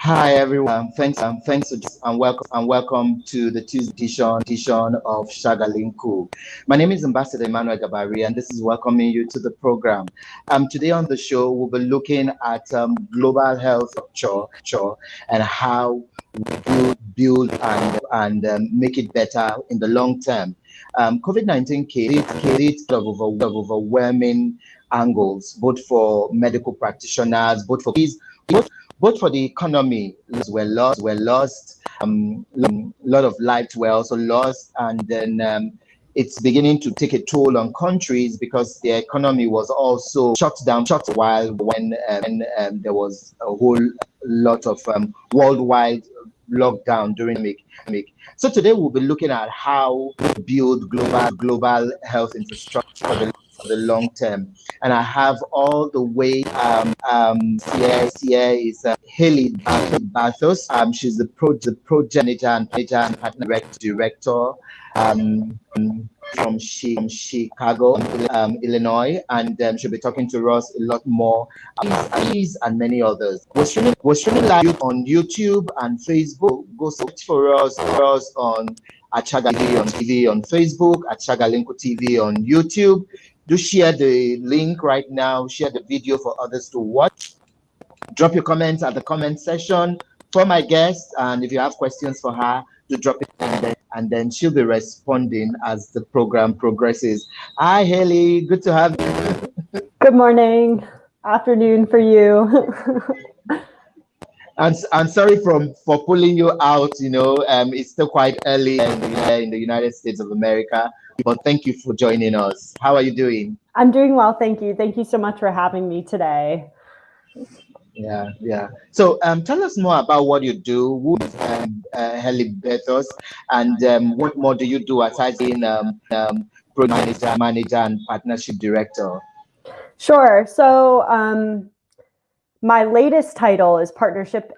Hi everyone. Thanks and welcome to the Tuesday edition of Shagalinku. My name is Ambassador Emmanuel Gabari, and this is welcoming you to the program. Today on the show, we'll be looking at global health structure and how we build and make it better in the long term. COVID-19 creates of overwhelming angles, both for medical practitioners, both for the economy. Lives were lost, lot of lives were also lost, and then it's beginning to take a toll on countries because their economy was also shut down while when there was a whole lot of worldwide lockdown during the pandemic. So today we'll be looking at how to build global health infrastructure for the long term. And I have all the way here is Hailey Bathurst. She's the project manager and partner director from Chicago, Illinois, and she'll be talking to us a lot more these and many others. We're streaming live on YouTube and Facebook. Go search for us on Achaga TV on Facebook, Achagalinku TV on YouTube. Do share the link right now, share the video for others to watch. Drop your comments at the comment section for my guest, and if you have questions for her, to drop it in there, and then she'll be responding as the program progresses. Hi, Hailey. Good to have you. Good morning, afternoon for you. And sorry for pulling you out. It's still quite early in the United States of America, but thank you for joining us. How are you doing? I'm doing well, thank you. Thank you so much for having me today. Yeah. So tell us more about what you do. Who is Hailey Bathurst, and what more do you do aside being project manager and partnership director? Sure. So my latest title is partnership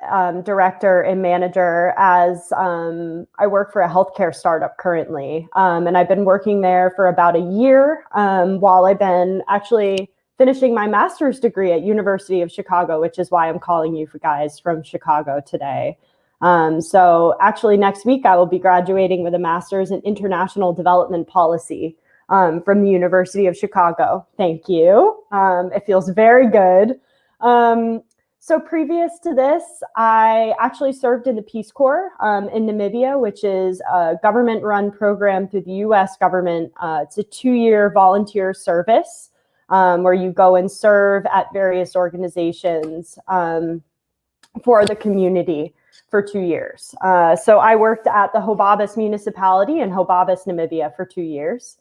director and manager, as I work for a healthcare startup currently. And I've been working there for about a year while I've been actually finishing my master's degree at University of Chicago, which is why I'm calling you guys from Chicago today. So actually next week I will be graduating with a master's in international development policy from the University of Chicago. Thank you. It feels very good. So previous to this, I actually served in the Peace Corps in Namibia, which is a government-run program through the U.S. government. It's a 2-year volunteer service where you go and serve at various organizations for the community for 2 years. So I worked at the Hobabis municipality in Hobabis, Namibia for 2 years.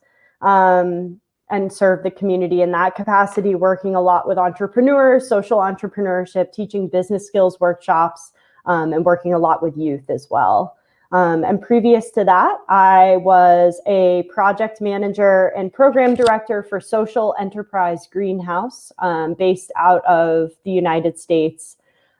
And serve the community in that capacity, working a lot with entrepreneurs, social entrepreneurship, teaching business skills workshops, and working a lot with youth as well. And previous to that, I was a project manager and program director for Social Enterprise Greenhouse, based out of the United States,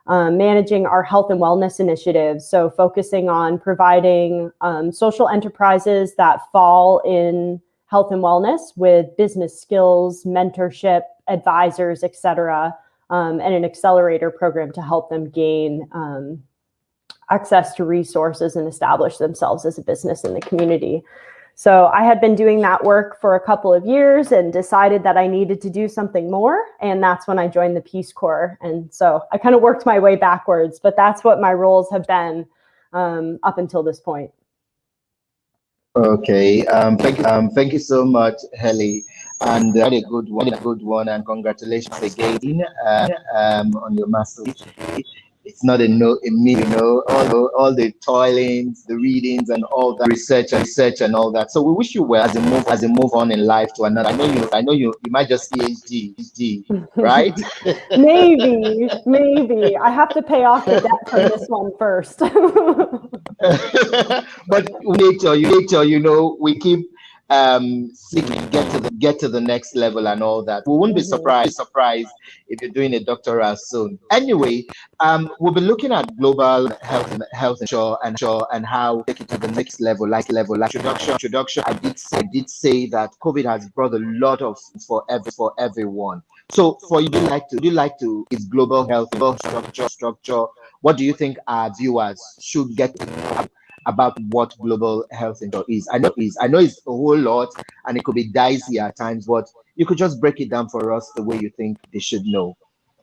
managing our health and wellness initiatives. So focusing on providing social enterprises that fall in health and wellness with business skills, mentorship, advisors, et cetera, and an accelerator program to help them gain access to resources and establish themselves as a business in the community. So I had been doing that work for a couple of years and decided that I needed to do something more. And that's when I joined the Peace Corps. And so I kind of worked my way backwards, but that's what my roles have been up until this point. Okay, thank you so much, Hailey, and what a good one, and congratulations again on your master's. It's not a me, all the toilings, the readings, and all that research and all that. So we wish you well as you move on in life to another. I know you might just PhD, right? Maybe I have to pay off the debt from this one first. But later, we keep seeking get to the next level and all that. We wouldn't be surprised if you're doing a doctoral soon. Anyway, we'll be looking at global health and how take it to the next level. Like introduction. I did say that COVID has brought a lot of for everyone. So for you, do you like to is global health structure what do you think our viewers should get about what global health insurance is? I know it's a whole lot and it could be dicey at times, but you could just break it down for us the way you think they should know.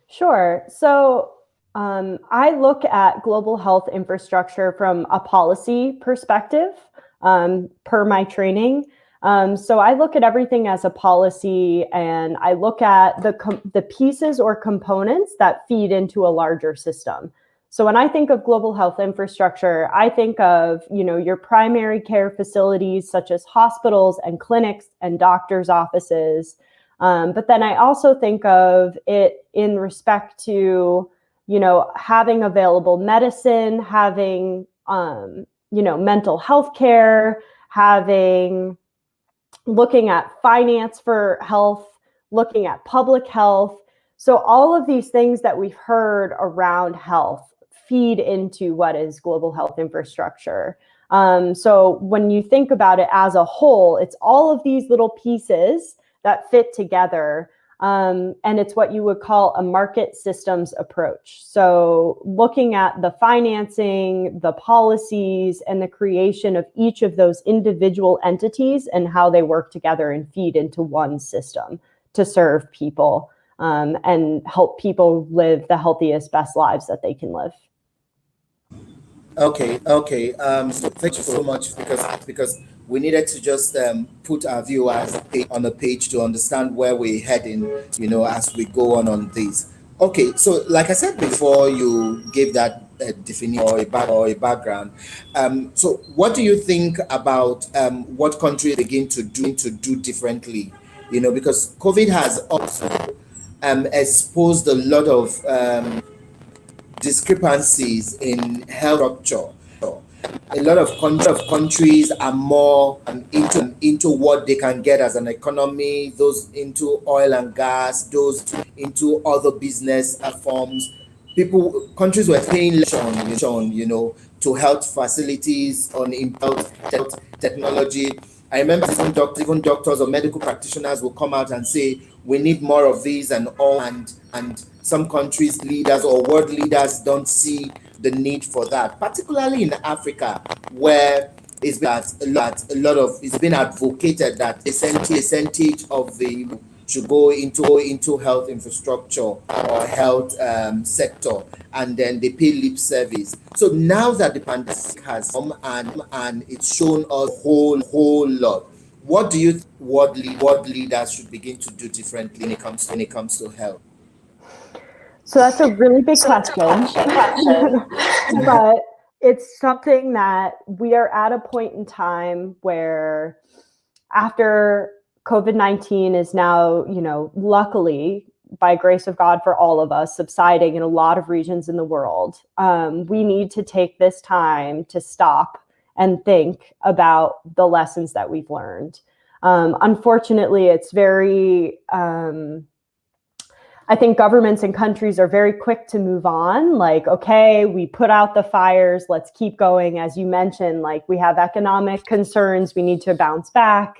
Sure. So I look at global health infrastructure from a policy perspective, per my training. So I look at everything as a policy, and I look at the pieces or components that feed into a larger system. So when I think of global health infrastructure, I think of, your primary care facilities such as hospitals and clinics and doctors' offices. But then I also think of it in respect to, having available medicine, having, mental health care, looking at finance for health, looking at public health. So all of these things that we've heard around health feed into what is global health infrastructure. So when you think about it as a whole, it's all of these little pieces that fit together. And it's what you would call a market systems approach. So looking at the financing, the policies, and the creation of each of those individual entities and how they work together and feed into one system to serve people, and help people live the healthiest, best lives that they can live. Okay. So thank you so much, because we needed to just put our viewers on a page to understand where we're heading, as we go on this. Okay, so like I said before, you gave that definition or a background. So what do you think about what countries begin to do differently? Because COVID has also exposed a lot of discrepancies in health structure. A lot of countries are more into what they can get as an economy, those into oil and gas, those into other business forms. Countries were paying less to health facilities, on health technology. I remember even doctors or medical practitioners will come out and say, we need more of these and all, and some countries leaders or world leaders don't see the need for that, particularly in Africa, where it's been advocated that a percentage of the should go into health infrastructure or health sector, and then they pay lip service. So now that the pandemic has come and it's shown us a whole lot, what do you think world leaders should begin to do differently when it comes to health? So that's a really big question, but it's something that we are at a point in time where, after COVID-19 is now, luckily, by grace of God for all of us, subsiding in a lot of regions in the world, we need to take this time to stop and think about the lessons that we've learned. Unfortunately, it's very... I think governments and countries are very quick to move on. Like, okay, we put out the fires, let's keep going. As you mentioned, like, we have economic concerns, we need to bounce back.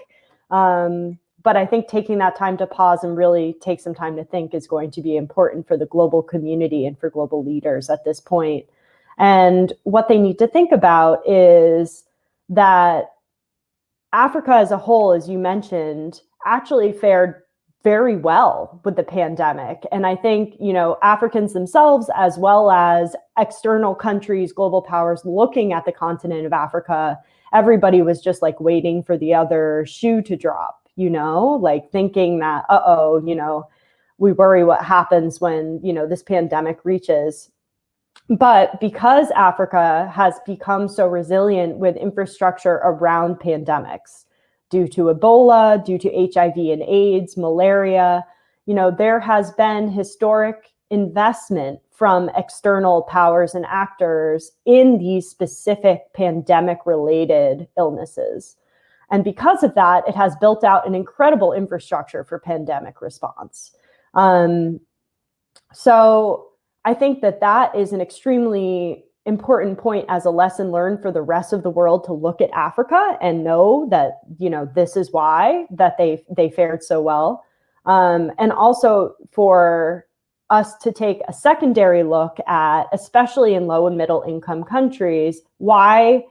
But I think taking that time to pause and really take some time to think is going to be important for the global community and for global leaders at this point. And what they need to think about is that Africa as a whole, as you mentioned, actually fared very well with the pandemic. And I think, Africans themselves, as well as external countries, global powers looking at the continent of Africa, everybody was just like waiting for the other shoe to drop, like thinking that, we worry what happens when, this pandemic reaches. But because Africa has become so resilient with infrastructure around pandemics, due to Ebola, due to HIV and AIDS, malaria, there has been historic investment from external powers and actors in these specific pandemic-related illnesses. And because of that, it has built out an incredible infrastructure for pandemic response. So I think that is an extremely important point as a lesson learned for the rest of the world, to look at Africa and know that, this is why that they fared so well. And also for us to take a secondary look at, especially in low and middle income countries, why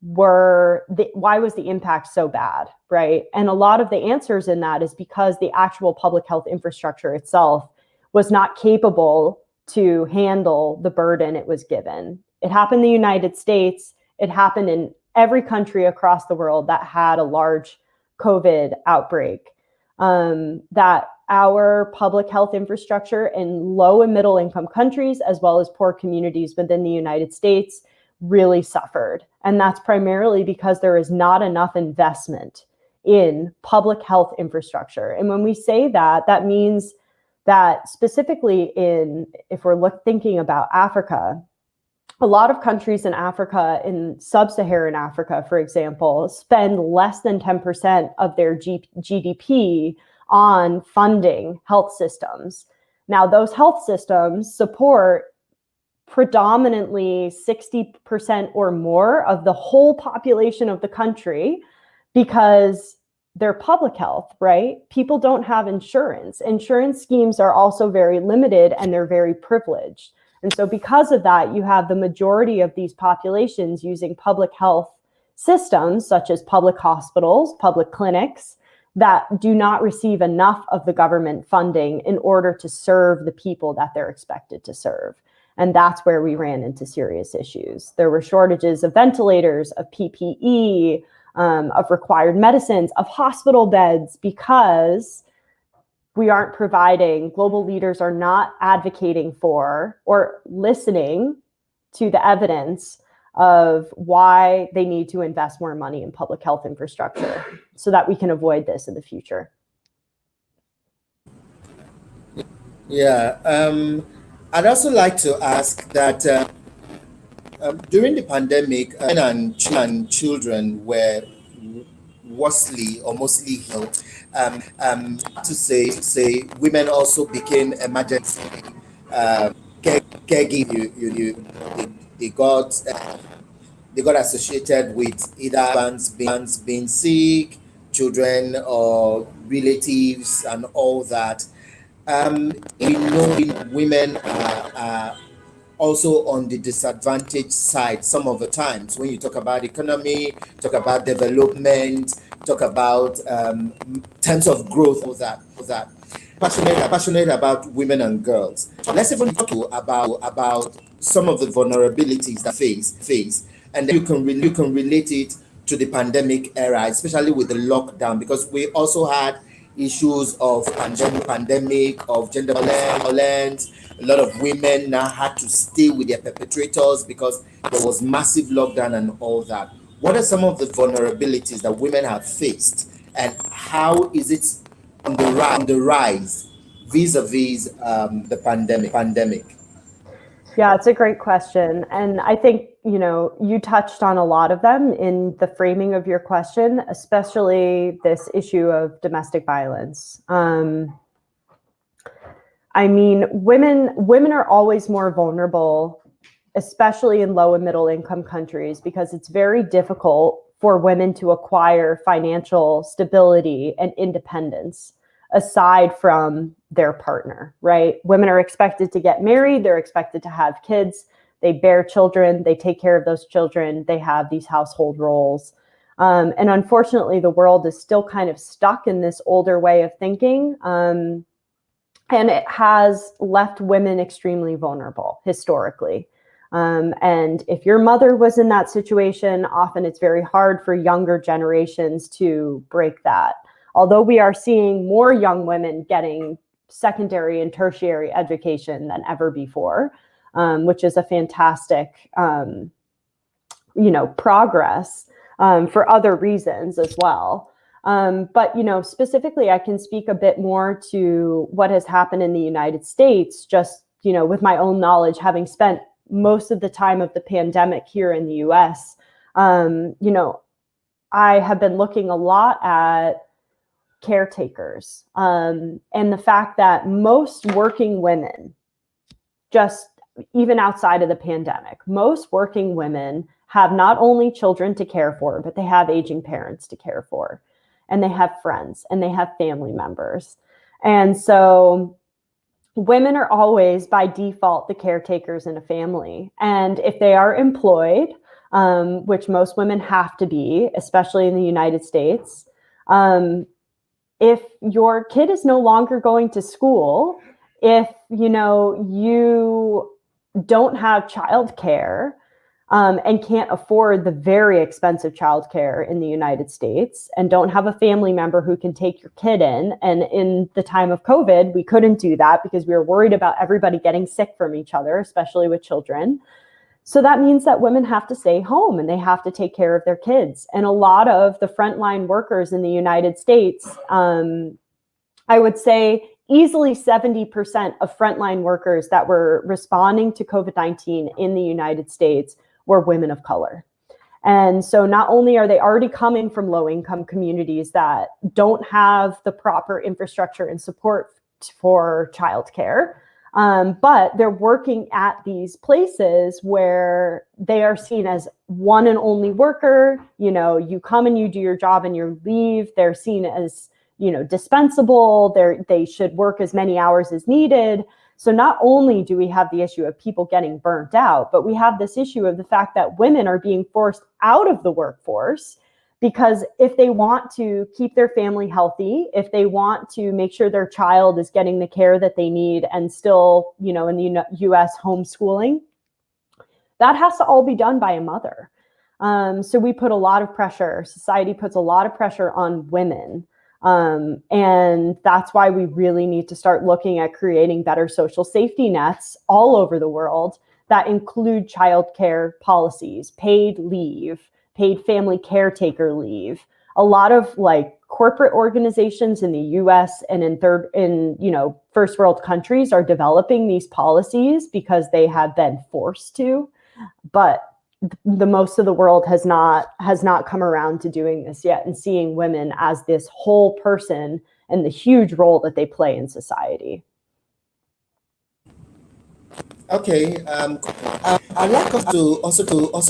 was the impact so bad, right? And a lot of the answers in that is because the actual public health infrastructure itself was not capable to handle the burden it was given. It happened in the United States. It happened in every country across the world that had a large COVID outbreak. That our public health infrastructure in low and middle income countries, as well as poor communities within the United States, really suffered. And that's primarily because there is not enough investment in public health infrastructure. And when we say that, that means that specifically if we're thinking about Africa, a lot of countries in Africa, in sub-Saharan Africa, for example, spend less than 10% of their GDP on funding health systems. Now, those health systems support predominantly 60% or more of the whole population of the country because they're public health, right? People don't have insurance. Insurance schemes are also very limited and they're very privileged. And so because of that, you have the majority of these populations using public health systems, such as public hospitals, public clinics, that do not receive enough of the government funding in order to serve the people that they're expected to serve. And that's where we ran into serious issues. There were shortages of ventilators, of PPE, of required medicines, of hospital beds, because we aren't providing, global leaders are not advocating for or listening to the evidence of why they need to invest more money in public health infrastructure so that we can avoid this in the future. Yeah, I'd also like to ask that during the pandemic, women and children were worstly or mostly healed. To say women also became emergency caregivers. They got associated with either husbands being sick, children or relatives, and all that. We know women are also on the disadvantaged side some of the times when you talk about economy, talk about development, talk about terms of growth, all that. Passionate about women and girls. Let's even talk about some of the vulnerabilities that face, and then you can relate it to the pandemic era, especially with the lockdown, because we also had issues of pandemic, of gender violence. A lot of women now had to stay with their perpetrators because there was massive lockdown and all that. What are some of the vulnerabilities that women have faced, and how is it on the rise vis-a-vis the pandemic? Yeah, it's a great question. And I think, you touched on a lot of them in the framing of your question, especially this issue of domestic violence. Women are always more vulnerable, especially in low and middle income countries, because it's very difficult for women to acquire financial stability and independence aside from their partner, right? Women are expected to get married, they're expected to have kids, they bear children, they take care of those children, they have these household roles. And unfortunately, the world is still kind of stuck in this older way of thinking. And it has left women extremely vulnerable historically. And if your mother was in that situation, often it's very hard for younger generations to break that. Although we are seeing more young women getting secondary and tertiary education than ever before, which is a fantastic, progress for other reasons as well. But specifically, I can speak a bit more to what has happened in the United States, just, with my own knowledge, having spent most of the time of the pandemic here in the US. I have been looking a lot at caretakers and the fact that most working women, just even outside of the pandemic, most working women have not only children to care for, but they have aging parents to care for, and they have friends and they have family members. And so women are always by default the caretakers in a family. And if they are employed, which most women have to be, especially in the United States, if your kid is no longer going to school, if you don't have childcare, and can't afford the very expensive childcare in the United States, and don't have a family member who can take your kid in. And in the time of COVID, we couldn't do that because we were worried about everybody getting sick from each other, especially with children. So that means that women have to stay home and they have to take care of their kids. And a lot of the frontline workers in the United States, I would say easily 70% of frontline workers that were responding to COVID-19 in the United States were women of color. And so not only are they already coming from low-income communities that don't have the proper infrastructure and support for childcare, but they're working at these places where they are seen as one and only worker. You come and you do your job and you leave. They're seen as dispensable. They should work as many hours as needed. So not only do we have the issue of people getting burnt out, but we have this issue of the fact that women are being forced out of the workforce because if they want to keep their family healthy, if they want to make sure their child is getting the care that they need and still, in the US homeschooling, that has to all be done by a mother. So we put a lot of pressure, society puts a lot of pressure on women. And that's why we really need to start looking at creating better social safety nets all over the world that include childcare policies, paid leave, paid family caretaker leave. A lot of corporate organizations in the US and in first world countries are developing these policies because they have been forced to, but the most of the world has not come around to doing this yet and seeing women as this whole person and the huge role that they play in society. Okay, I'd like us to also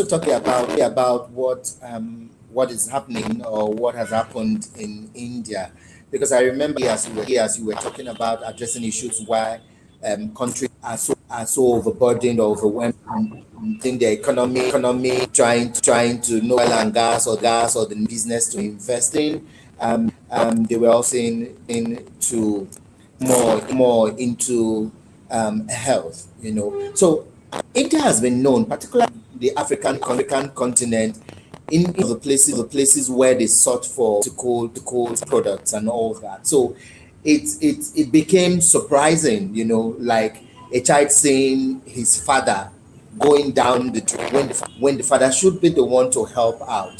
talk about what is happening or what has happened in India, because I remember as you were talking about addressing issues where countries are so overburdened or overwhelmed in the economy trying to know oil and gas or the business to invest in. They were also into more into health. So India has been known, particularly the African continent, in the places where they sought for to cold products and all that. So it became surprising, like a child seeing his father going down the drain when the father should be the one to help out.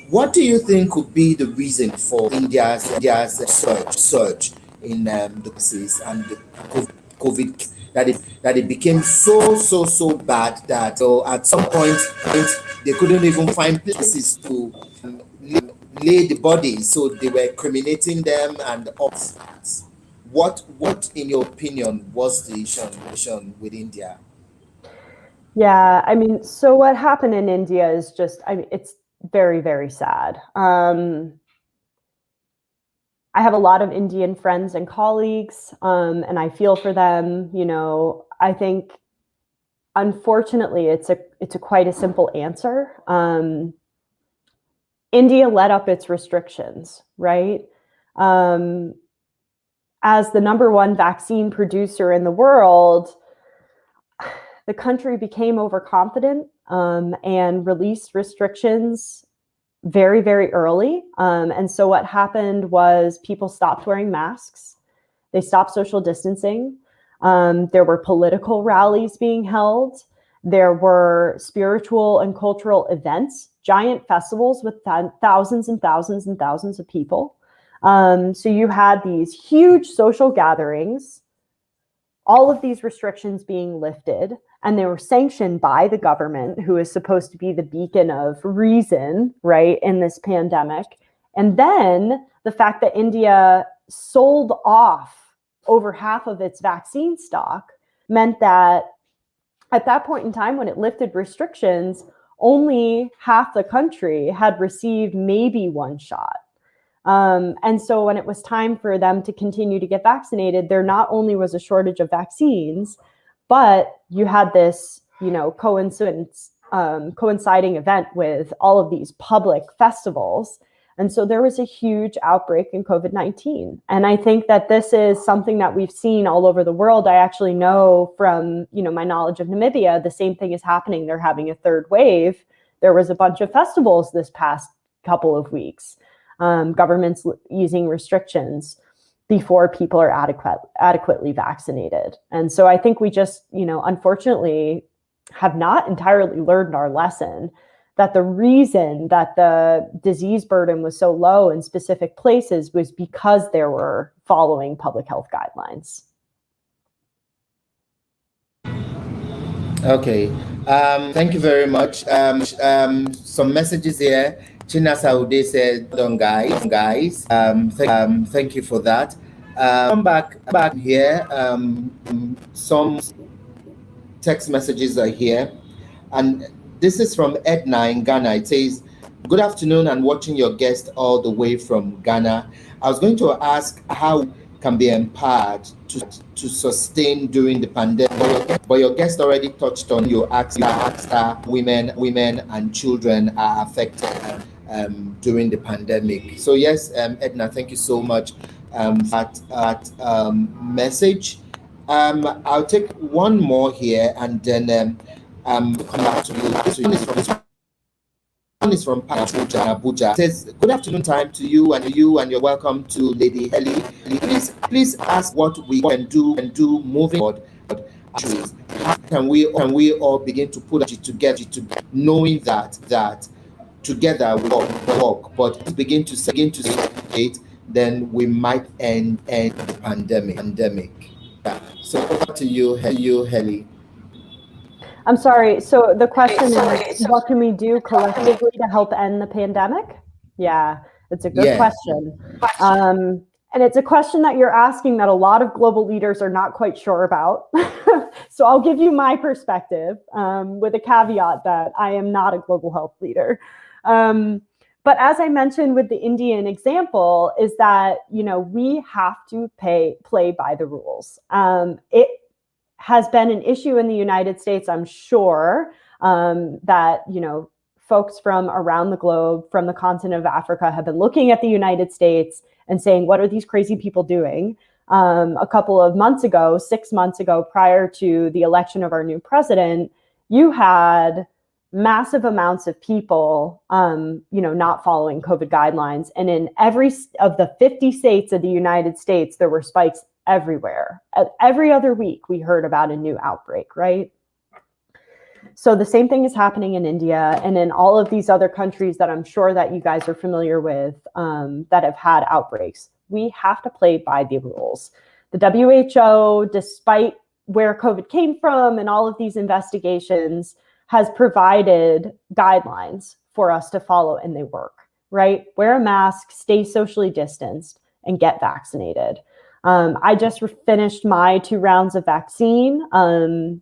What do you think could be the reason for India's surge in the cases and the COVID, that it became so bad that at some point they couldn't even find places to lay the bodies, so they were cremating them and all that. What in your opinion was the issue with India? Yeah, so what happened in India is just, it's very, very sad. I have a lot of Indian friends and colleagues, and I feel for them. I think, unfortunately, it's a quite a simple answer. India let up its restrictions, right? As the number one vaccine producer in the world, the country became overconfident and released restrictions very, very early. And so what happened was people stopped wearing masks. They stopped social distancing. There were political rallies being held. There were spiritual and cultural events, giant festivals with thousands and thousands and thousands of people. So you had these huge social gatherings, all of these restrictions being lifted, and they were sanctioned by the government, who is supposed to be the beacon of reason, right, in this pandemic. And then the fact that India sold off over half of its vaccine stock meant that at that point in time, when it lifted restrictions, only half the country had received maybe one shot. And so when it was time for them to continue to get vaccinated, there not only was a shortage of vaccines, but you had this, coinciding event with all of these public festivals. And so there was a huge outbreak in COVID-19. And I think that this is something that we've seen all over the world. I actually know from, my knowledge of Namibia, the same thing is happening. They're having a third wave. There was a bunch of festivals this past couple of weeks. Governments using restrictions before people are adequately vaccinated. And so I think we just, unfortunately have not entirely learned our lesson that the reason that the disease burden was so low in specific places was because they were following public health guidelines. Okay, thank you very much. Some messages here. China Saude said, "Done, guys. Thank you for that." Come back here. Some text messages are here, and this is from Edna in Ghana. It says, "Good afternoon, and watching your guest all the way from Ghana. I was going to ask how can be empowered to sustain during the pandemic, but your guest already touched on. You asked how women and children are affected during the pandemic." So yes, Edna, thank you so much for that message. I'll take one more here, and then come back to you. This one is from Abuja. It says, "Good afternoon time to you, and you're welcome to Lady Hailey. Please ask what we can do moving forward. How can we all begin to put it together, knowing that together we work, but begin to separate, then we might end the pandemic." So over to you, Hailey. I'm sorry. So the question is, what can we do collectively to help end the pandemic? Yeah, it's a good question. And it's a question that you're asking that a lot of global leaders are not quite sure about. So I'll give you my perspective with a caveat that I am not a global health leader. But as I mentioned with the Indian example, is that, we have to play by the rules. It has been an issue in the United States, I'm sure, that, folks from around the globe, from the continent of Africa, have been looking at the United States and saying, what are these crazy people doing? A couple of months ago, 6 months ago, prior to the election of our new president, you had massive amounts of people, not following COVID guidelines. And in every of the 50 states of the United States, there were spikes everywhere. Every other week, we heard about a new outbreak, right? So the same thing is happening in India and in all of these other countries that I'm sure that you guys are familiar with that have had outbreaks. We have to play by the rules. The WHO, despite where COVID came from and all of these investigations, has provided guidelines for us to follow, and they work, right? Wear a mask, stay socially distanced, and get vaccinated. I just finished my 2 rounds of vaccine, and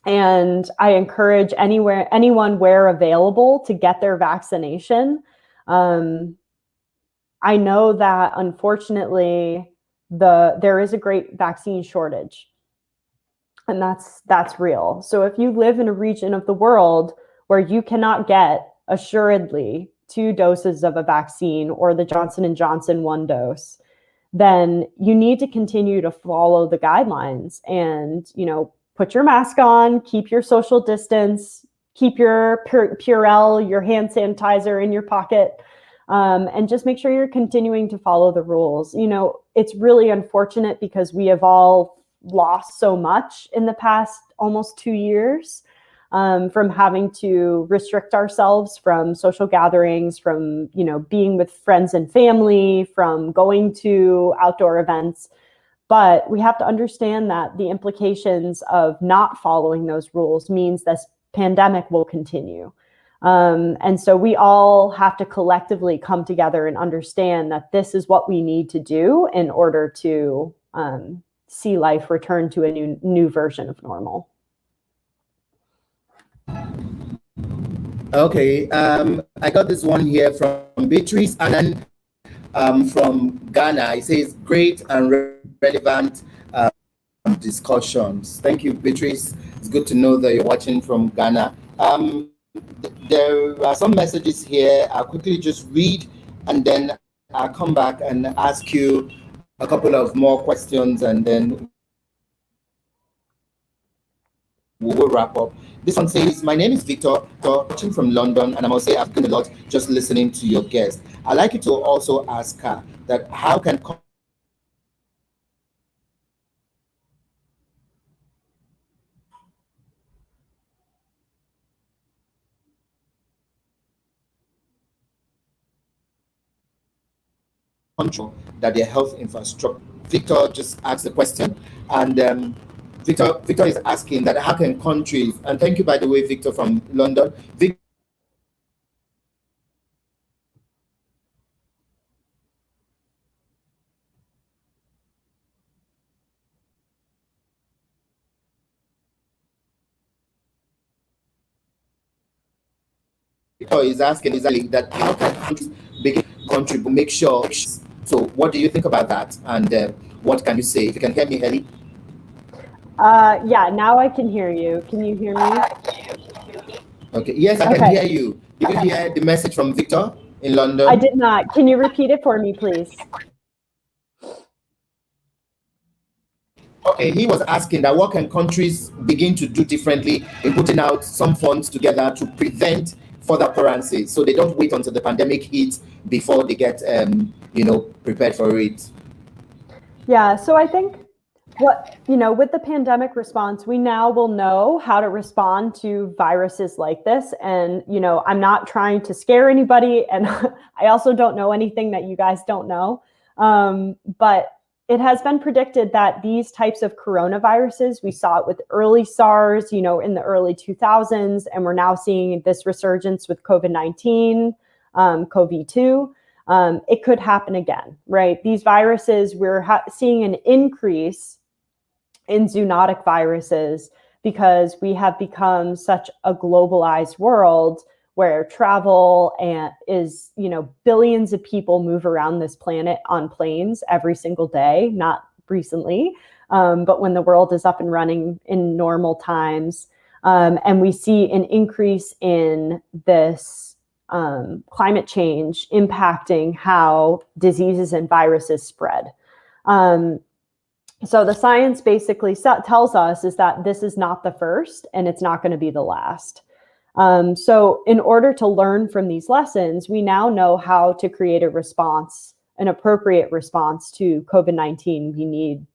I encourage anyone where available to get their vaccination. I know that unfortunately there is a great vaccine shortage, and that's real. So if you live in a region of the world where you cannot get assuredly 2 doses of a vaccine or the Johnson & Johnson 1 dose, then you need to continue to follow the guidelines and, put your mask on, keep your social distance, keep your Purell, your hand sanitizer in your pocket, and just make sure you're continuing to follow the rules. It's really unfortunate because we have all lost so much in the past almost 2 years from having to restrict ourselves from social gatherings, from, being with friends and family, from going to outdoor events. But we have to understand that the implications of not following those rules means this pandemic will continue. And so we all have to collectively come together and understand that this is what we need to do in order to see life return to a new version of normal. Okay, I got this one here from Beatrice, and then from Ghana. He says, great and relevant discussions. Thank you, Beatrice. It's good to know that you're watching from Ghana. There are some messages here. I'll quickly just read, and then I'll come back and ask you a couple of more questions, and then we'll wrap up. This one says, my name is Victor, watching from London, and I must say I've learned a lot just listening to your guest. I'd like you to also ask her that how can control that their health infrastructure. Victor just asked the question, and Victor is asking that how can countries, and thank you, by the way, Victor from London. Victor is asking that how can countries begin contribute, make sure. So what do you think about that? And what can you say? If you can hear me, Hailey? Yeah, now I can hear you. Can you hear me? Okay, yes, I can hear you. Did you hear the message from Victor in London? I did not. Can you repeat it for me, please? Okay, he was asking that what can countries begin to do differently in putting out some funds together to prevent further occurrences, so they don't wait until the pandemic hits before they get, prepared for it. Yeah, so I think with the pandemic response, we now will know how to respond to viruses like this. And, I'm not trying to scare anybody, and I also don't know anything that you guys don't know. But it has been predicted that these types of coronaviruses, we saw it with early SARS, in the early 2000s, and we're now seeing this resurgence with COVID-19, CoV-2. It could happen again, right? These viruses, we're seeing an increase in zoonotic viruses because we have become such a globalized world where travel is, billions of people move around this planet on planes every single day, not recently, but when the world is up and running in normal times. And we see an increase in this climate change impacting how diseases and viruses spread. So the science basically tells us is that this is not the first, and it's not going to be the last. So in order to learn from these lessons, we now know how to create a response, an appropriate response to COVID-19. We need,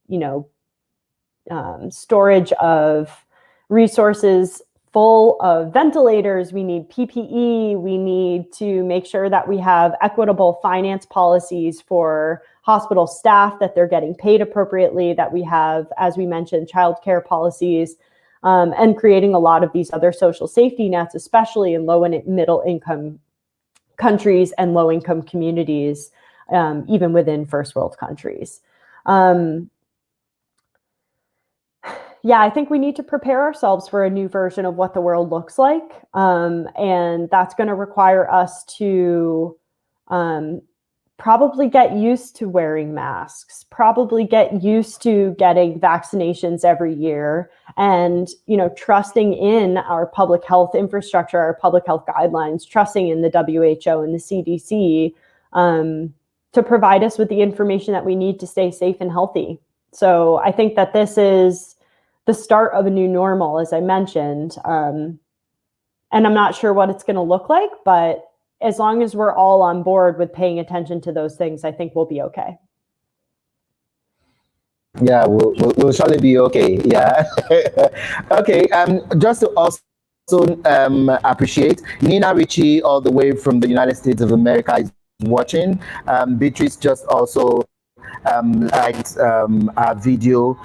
storage of resources full of ventilators. We need PPE. We need to make sure that we have equitable finance policies for hospital staff, that they're getting paid appropriately, that we have, as we mentioned, childcare policies, and creating a lot of these other social safety nets, especially in low and middle income countries and low income communities, even within first world countries. Yeah, I think we need to prepare ourselves for a new version of what the world looks like. And that's going to require us to probably get used to wearing masks, probably get used to getting vaccinations every year, and, trusting in our public health infrastructure, our public health guidelines, trusting in the WHO and the CDC to provide us with the information that we need to stay safe and healthy. So I think that this is the start of a new normal, as I mentioned. And I'm not sure what it's going to look like, but as long as we're all on board with paying attention to those things, I think we'll be okay. Yeah, we'll surely be okay. Yeah. Okay. Just to also appreciate Nina Ritchie, all the way from the United States of America, is watching. Beatrice just also our video.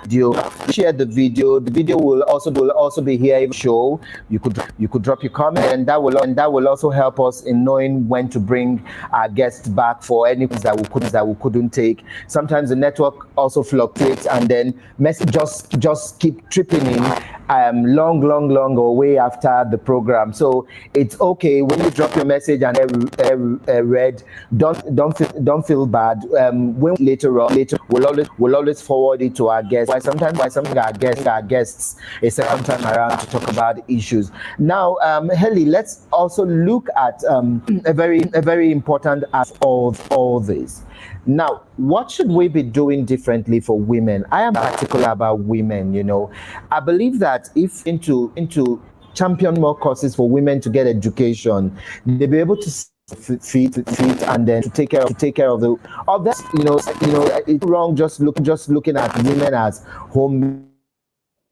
Share the video. The video will also be here in the show. You could drop your comment, and that will also help us in knowing when to bring our guests back for any things that we couldn't take. Sometimes the network also fluctuates, and then message just keep tripping in long or way after the program. So it's okay when you drop your message and read. Don't feel bad. When later we'll always forward it to our guests. Why sometimes our guests a second time around to talk about issues. Now, Hailey, let's also look at a very important aspect of all this. Now, what should we be doing differently for women? I am particular about women. I believe that if into champion more courses for women to get education, they'll be able to feet and then to take care of the others. It's wrong just looking at women as home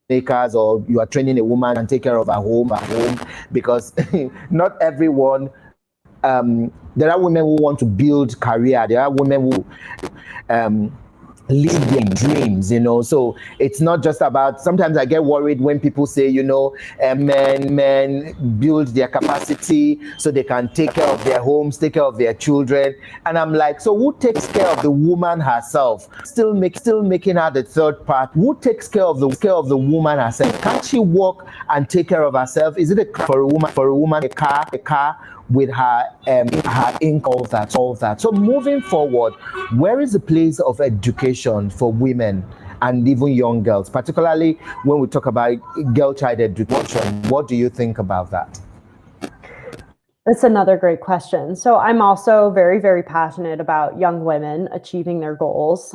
makers, or you are training a woman and take care of her home, because not everyone. There are women who want to build career. There are women who live their dreams, so it's not just about. Sometimes I get worried when people say, men build their capacity so they can take care of their homes, take care of their children, and I'm like, so who takes care of the woman herself? Still making her the third part. Who takes care of the woman herself? Can't she work and take care of herself? Is it for a woman a car with her income, all that. So moving forward, where is the place of education for women and even young girls, particularly when we talk about girl child education? What do you think about that? That's another great question. So I'm also very, very passionate about young women achieving their goals.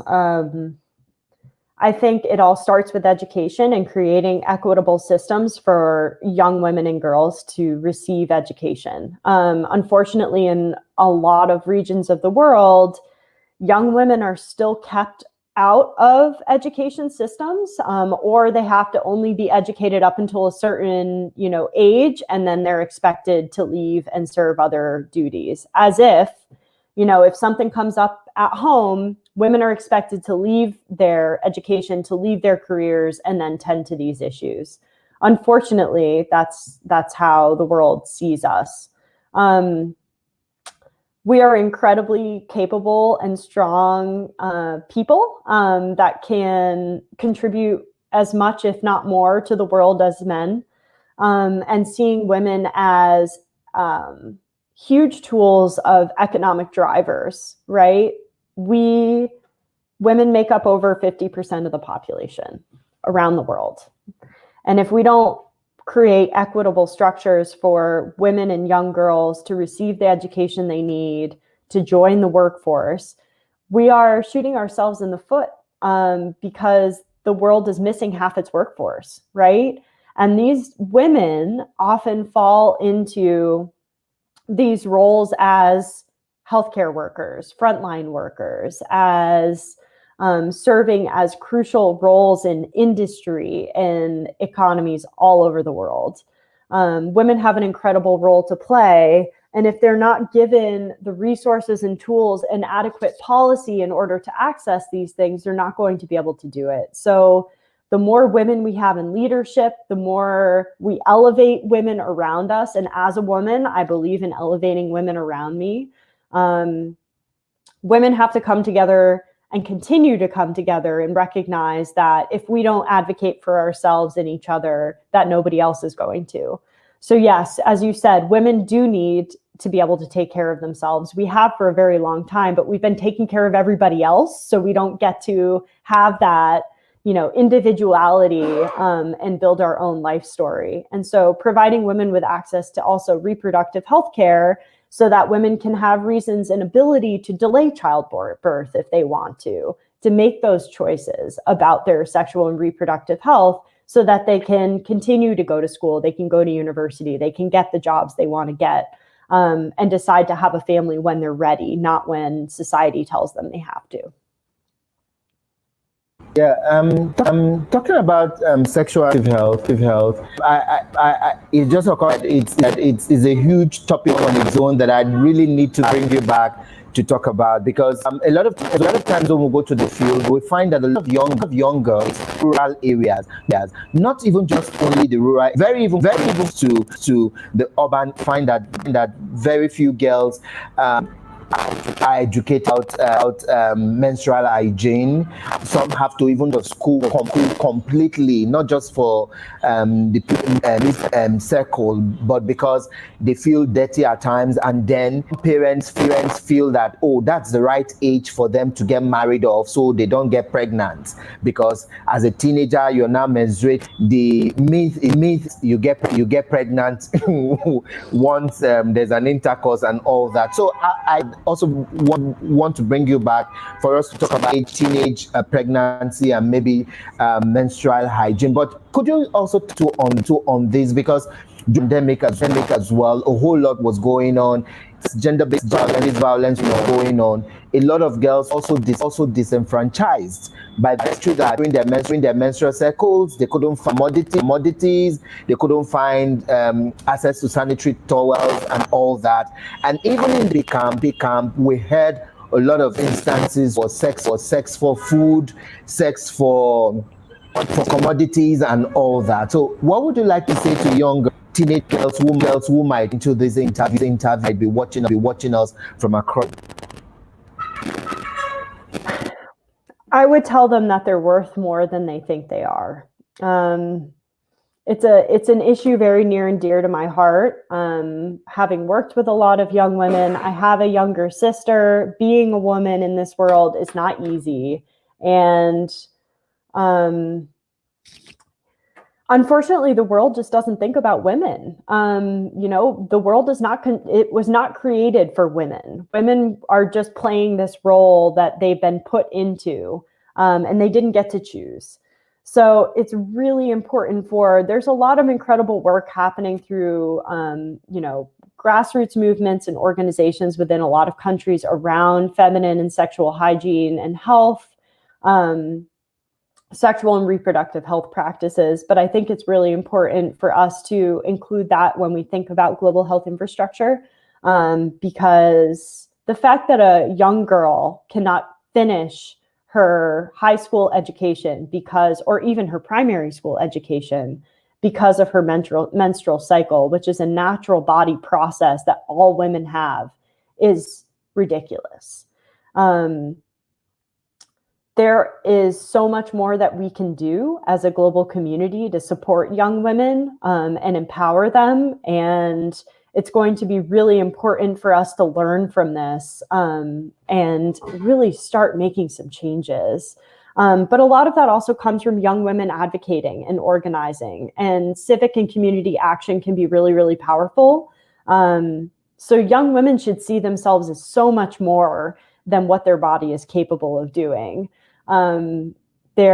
I think it all starts with education and creating equitable systems for young women and girls to receive education. Unfortunately, in a lot of regions of the world, young women are still kept out of education systems, or they have to only be educated up until a certain, age, and then they're expected to leave and serve other duties, as if if something comes up at home, women are expected to leave their education, to leave their careers, and then tend to these issues. Unfortunately, that's how the world sees us. We are incredibly capable and strong people that can contribute as much, if not more, to the world as men. And seeing women as huge tools of economic drivers, right? Women make up over 50% of the population around the world. And if we don't create equitable structures for women and young girls to receive the education they need to join the workforce, we are shooting ourselves in the foot because the world is missing half its workforce, right? And these women often fall into these roles as healthcare workers, frontline workers, as serving as crucial roles in industry and economies all over the world. Women have an incredible role to play. And if they're not given the resources and tools and adequate policy in order to access these things, they're not going to be able to do it. So the more women we have in leadership, the more we elevate women around us. And as a woman, I believe in elevating women around me. Women have to come together and continue to come together and recognize that if we don't advocate for ourselves and each other, that nobody else is going to. So yes, as you said, women do need to be able to take care of themselves. We have for a very long time, but we've been taking care of everybody else. So we don't get to have that individuality and build our own life story. And so providing women with access to also reproductive health care so that women can have reasons and ability to delay childbirth if they want to make those choices about their sexual and reproductive health so that they can continue to go to school, they can go to university, they can get the jobs they want to get, and decide to have a family when they're ready, not when society tells them they have to. Yeah, talking about sexual health. It just occurred it's a huge topic on its own that I really need to bring you back to talk about, because a lot of times when we go to the field, we find that a lot of young girls, rural areas, not even just only the rural, very even to the urban, find that very few girls are educated about menstrual hygiene. Some have to even go to school completely, not just for the circle, but because they feel dirty at times, and then parents feel that, oh, that's the right age for them to get married off, so they don't get pregnant, because as a teenager you're now menstruating. The myth you get pregnant once there's an intercourse and all that. So I also want to bring you back for us to talk about teenage pregnancy and maybe menstrual hygiene. But could you also talk on this, because pandemic as well, a whole lot was going on. Gender-based violence was going on. A lot of girls also disenfranchised by the virtue that during their menstrual cycles they couldn't find commodities, they couldn't find access to sanitary towels and all that. And even in the camp, we heard a lot of instances for sex for food, sex for commodities and all that. So what would you like to say to young teenage girls who might into this interview be watching us from across? I would tell them that they're worth more than they think they are. It's an issue very near and dear to my heart. Having worked with a lot of young women, I have a younger sister. Being a woman in this world is not easy. And unfortunately, the world just doesn't think about women. The world is it was not created for women. Women are just playing this role that they've been put into, and they didn't get to choose. So it's really important there's a lot of incredible work happening through, grassroots movements and organizations within a lot of countries around feminine and sexual hygiene and health, sexual and reproductive health practices. But I think it's really important for us to include that when we think about global health infrastructure, because the fact that a young girl cannot finish her high school education or even her primary school education because of her menstrual cycle, which is a natural body process that all women have, is ridiculous. There is so much more that we can do as a global community to support young women and empower them. And it's going to be really important for us to learn from this and really start making some changes. But a lot of that also comes from young women advocating and organizing, and civic and community action can be really, really powerful. So young women should see themselves as so much more than what their body is capable of doing. They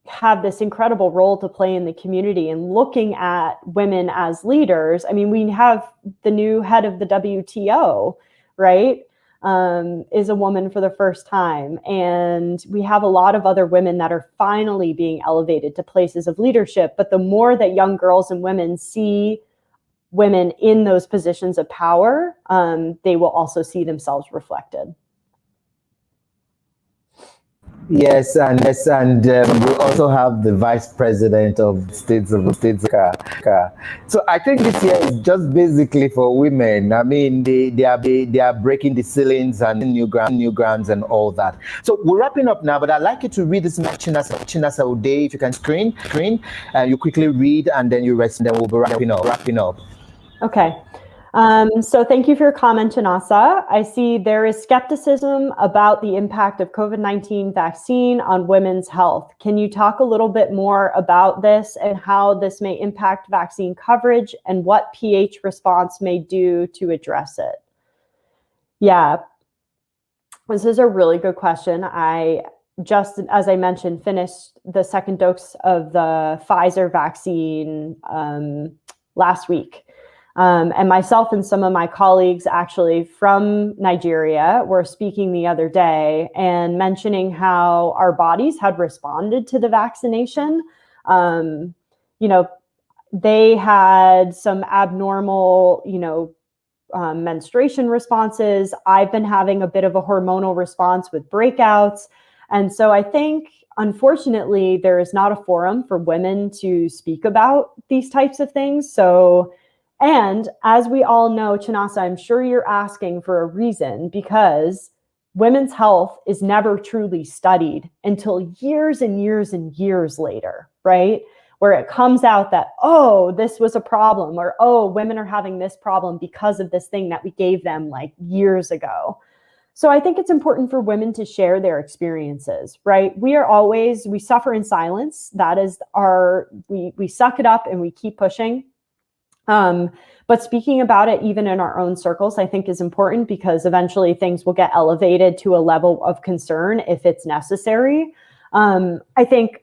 have this incredible role to play in the community, and looking at women as leaders. I mean, we have the new head of the WTO, right? Is a woman for the first time. And we have a lot of other women that are finally being elevated to places of leadership. But the more that young girls and women see women in those positions of power, they will also see themselves reflected. Yes, and we also have the vice president of states. So I think this year is just basically for women. I mean, they are breaking the ceilings and new grounds and all that. So we're wrapping up now, but I'd like you to read this Chinasa O'Day, if you can screen. You quickly read and then you rest, and then we'll be wrapping up. Okay. So thank you for your comment, Chinasa. I see there is skepticism about the impact of COVID-19 vaccine on women's health. Can you talk a little bit more about this and how this may impact vaccine coverage and what PH response may do to address it? Yeah, this is a really good question. I just, as I mentioned, finished the second dose of the Pfizer vaccine last week. And myself and some of my colleagues actually from Nigeria were speaking the other day and mentioning how our bodies had responded to the vaccination. They had some abnormal, menstruation responses. I've been having a bit of a hormonal response with breakouts. And so I think, unfortunately, there is not a forum for women to speak about these types of things. So, and as we all know, Chinasa, I'm sure you're asking for a reason, because women's health is never truly studied until years and years and years later, right? Where it comes out that, oh, this was a problem, or, oh, women are having this problem because of this thing that we gave them like years ago. So I think it's important for women to share their experiences, right? We suffer in silence. That is we suck it up and we keep pushing. But speaking about it, even in our own circles, I think is important, because eventually things will get elevated to a level of concern if it's necessary. I think,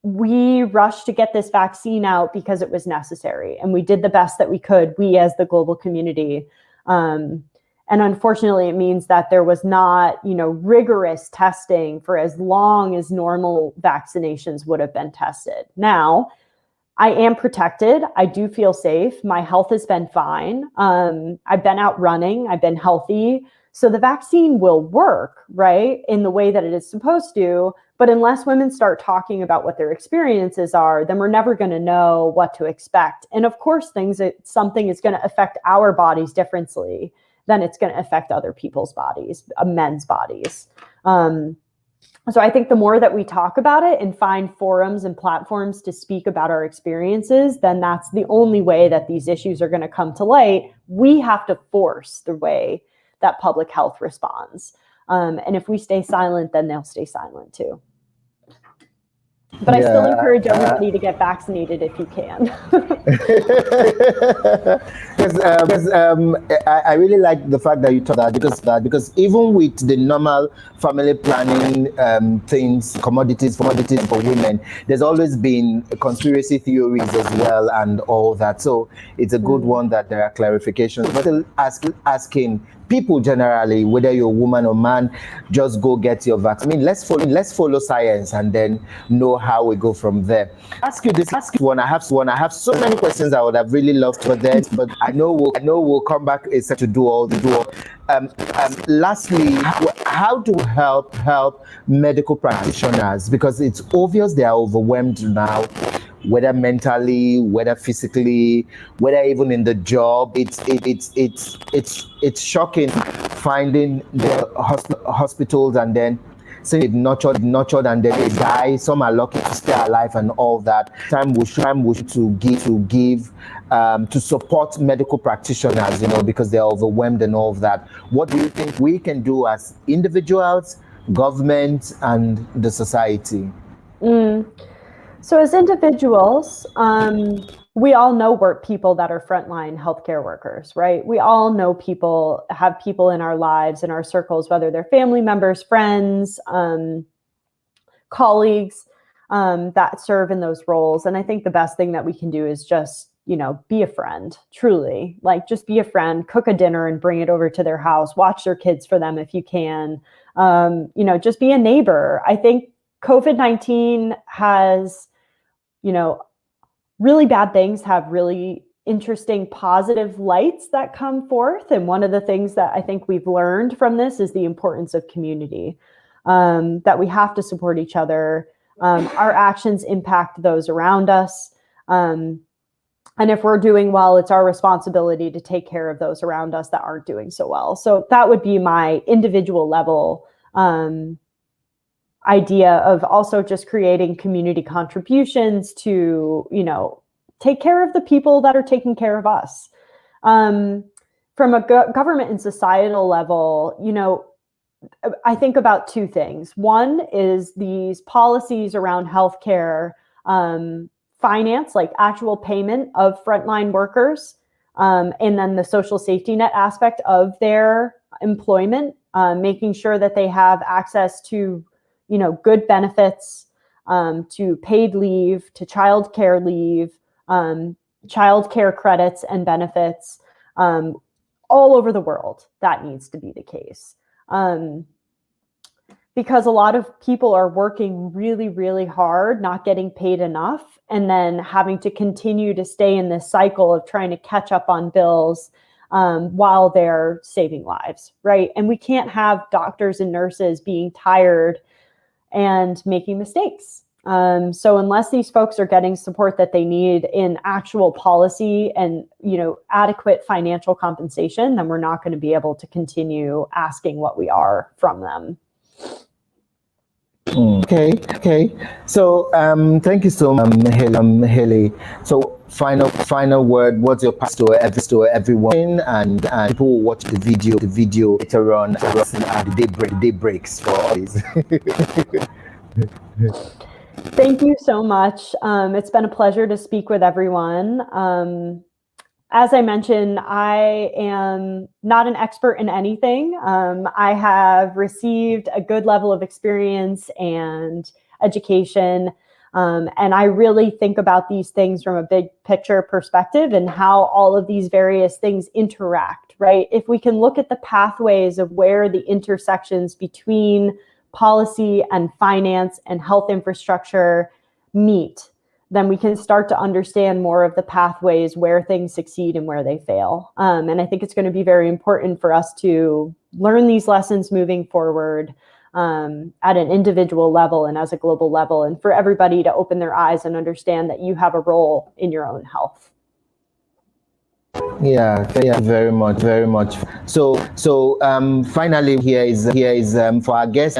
we rushed to get this vaccine out because it was necessary, and we did the best that we could, we as the global community. And unfortunately, it means that there was not, rigorous testing for as long as normal vaccinations would have been tested. Now, I am protected. I do feel safe. My health has been fine. I've been out running. I've been healthy. So the vaccine will work, right, in the way that it is supposed to. But unless women start talking about what their experiences are, then we're never going to know what to expect. And of course, something is going to affect our bodies differently than it's going to affect other people's bodies, men's bodies. So I think the more that we talk about it and find forums and platforms to speak about our experiences, then that's the only way that these issues are going to come to light. We have to force the way that public health responds. And if we stay silent, then they'll stay silent too. But I still encourage everybody to get vaccinated if you can. I really like the fact that you taught that, because even with the normal family planning things, commodities for women, there's always been conspiracy theories as well and all that. So it's a good one that there are clarifications. But still asking people generally, whether you're a woman or man, just go get your vaccine. I mean, let's follow science and then know how we go from there. Ask one. I have so many questions I would have really loved for that, but I know we'll come back to do all. Lastly, how to help medical practitioners, because it's obvious they are overwhelmed now, whether mentally, whether physically, whether even in the job. It's shocking finding the hospitals and then saying they've nurtured and then they die. Some are lucky to stay alive and all that. Time we should to support medical practitioners, because they're overwhelmed and all of that. What do you think we can do as individuals, government, and the society? So as individuals, we all know people that are frontline healthcare workers, right? We all know have people in our lives, in our circles, whether they're family members, friends, colleagues, that serve in those roles. And I think the best thing that we can do is just, be a friend, truly. Like, just be a friend, cook a dinner and bring it over to their house, watch their kids for them if you can, just be a neighbor. I think COVID-19 has, really bad things have really interesting positive lights that come forth. And one of the things that I think we've learned from this is the importance of community, that we have to support each other. Our actions impact those around us. And if we're doing well, it's our responsibility to take care of those around us that aren't doing so well. So that would be my individual level idea of also just creating community contributions to, take care of the people that are taking care of us. From a government and societal level, I think about two things. One is these policies around healthcare, finance, like actual payment of frontline workers, and then the social safety net aspect of their employment, making sure that they have access to good benefits, to paid leave, to childcare leave, childcare credits and benefits, all over the world. That needs to be the case. Because a lot of people are working really, really hard, not getting paid enough, and then having to continue to stay in this cycle of trying to catch up on bills, while they're saving lives, right? And we can't have doctors and nurses being tired and making mistakes. So unless these folks are getting support that they need in actual policy and, adequate financial compensation, then we're not going to be able to continue asking what we are from them. Okay. So thank you so much, Hailey. So final word. What's your pass to everyone and people who watch the video later on and the day breaks for all these. Thank you so much. It's been a pleasure to speak with everyone. As I mentioned, I am not an expert in anything. I have received a good level of experience and education, and I really think about these things from a big picture perspective and how all of these various things interact, right? If we can look at the pathways of where the intersections between policy and finance and health infrastructure meet, then we can start to understand more of the pathways where things succeed and where they fail. And I think it's going to be very important for us to learn these lessons moving forward at an individual level and as a global level, and for everybody to open their eyes and understand that you have a role in your own health. Yeah, thank you very much. So finally, here is for our guests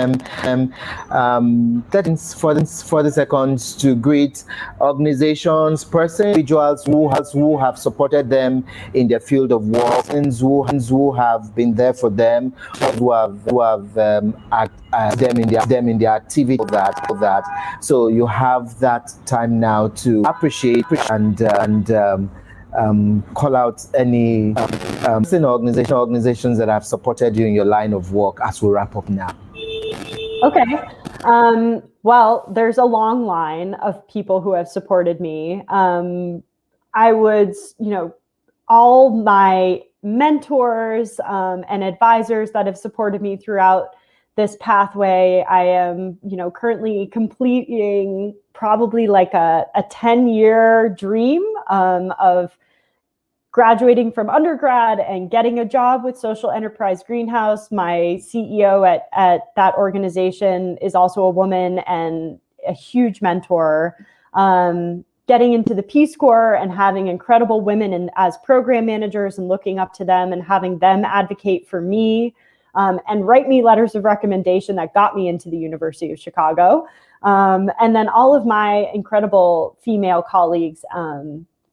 40 seconds to greet organizations, individuals who have supported them in their field of work, and who have been there for them, who have them in their activity of that. So you have that time now to appreciate and call out any organizations that have supported you in your line of work as we wrap up now. Okay. Well, there's a long line of people who have supported me. I would, all my mentors and advisors that have supported me throughout this pathway. I am, currently completing probably like a 10-year dream of graduating from undergrad and getting a job with Social Enterprise Greenhouse. My CEO at that organization is also a woman and a huge mentor. Getting into the Peace Corps and having incredible women as program managers and looking up to them and having them advocate for me and write me letters of recommendation that got me into the University of Chicago. And then all of my incredible female colleagues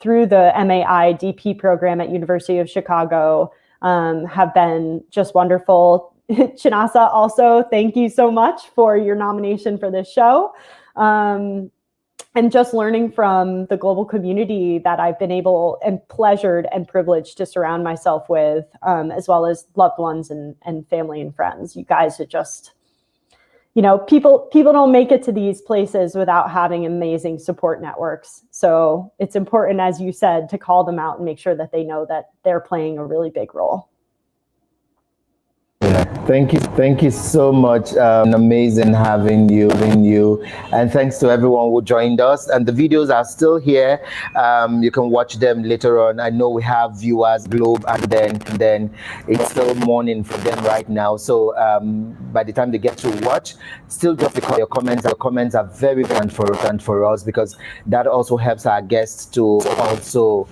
through the MAI DP program at University of Chicago have been just wonderful. Chinasa, also, thank you so much for your nomination for this show. And just learning from the global community that I've been able and pleasured and privileged to surround myself with, as well as loved ones and family and friends. You guys are just, people don't make it to these places without having amazing support networks. So it's important, as you said, to call them out and make sure that they know that they're playing a really big role. Thank you so much. Amazing having you, and thanks to everyone who joined us. And the videos are still here. You can watch them later on. I know we have viewers globe, and then it's still morning for them right now. So by the time they get to watch, still just your comments. Your comments are very important for us, because that also helps our guests to also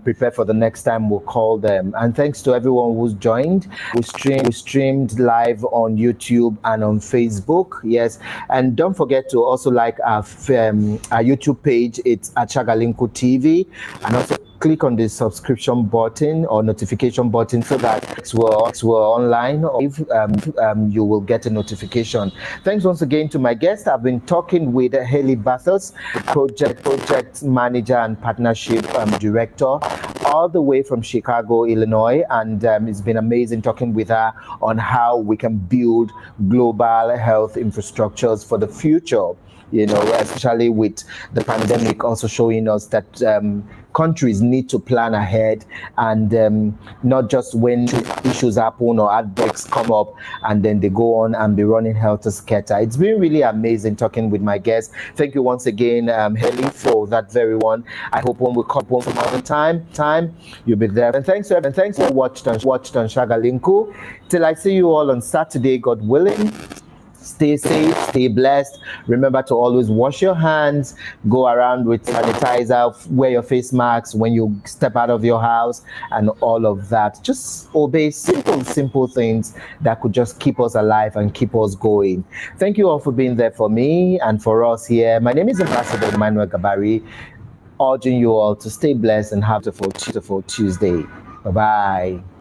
prepare for the next time we'll call them. And thanks to everyone who's joined. We streamed live on YouTube and on Facebook. Yes, and don't forget to also like our YouTube page. It's at Shagalinku TV, and also click on the subscription button or notification button so that we're online, or if you will get a notification. Thanks once again to my guest. I've been talking with Hailey Bathurst, project manager and partnership director, all the way from Chicago, Illinois, and it's been amazing talking with her on how we can build global health infrastructures for the future. especially with the pandemic also showing us that countries need to plan ahead, and not just when issues happen or outbreaks come up and then they go on and be running helter-skelter. It's been really amazing talking with my guests. Thank you once again, Hailey, for that very one. I hope when we come home some other time you'll be there. And thanks for watched on Shagalinku. Till I see you all on Saturday, God willing. Stay safe, stay blessed. Remember to always wash your hands, go around with sanitizer, wear your face masks when you step out of your house, and all of that. Just obey simple things that could just keep us alive and keep us going. Thank you all for being there for me and for us here. My name is Ambassador Emmanuel Gabari, urging you all to stay blessed and have a beautiful Tuesday. Bye-bye.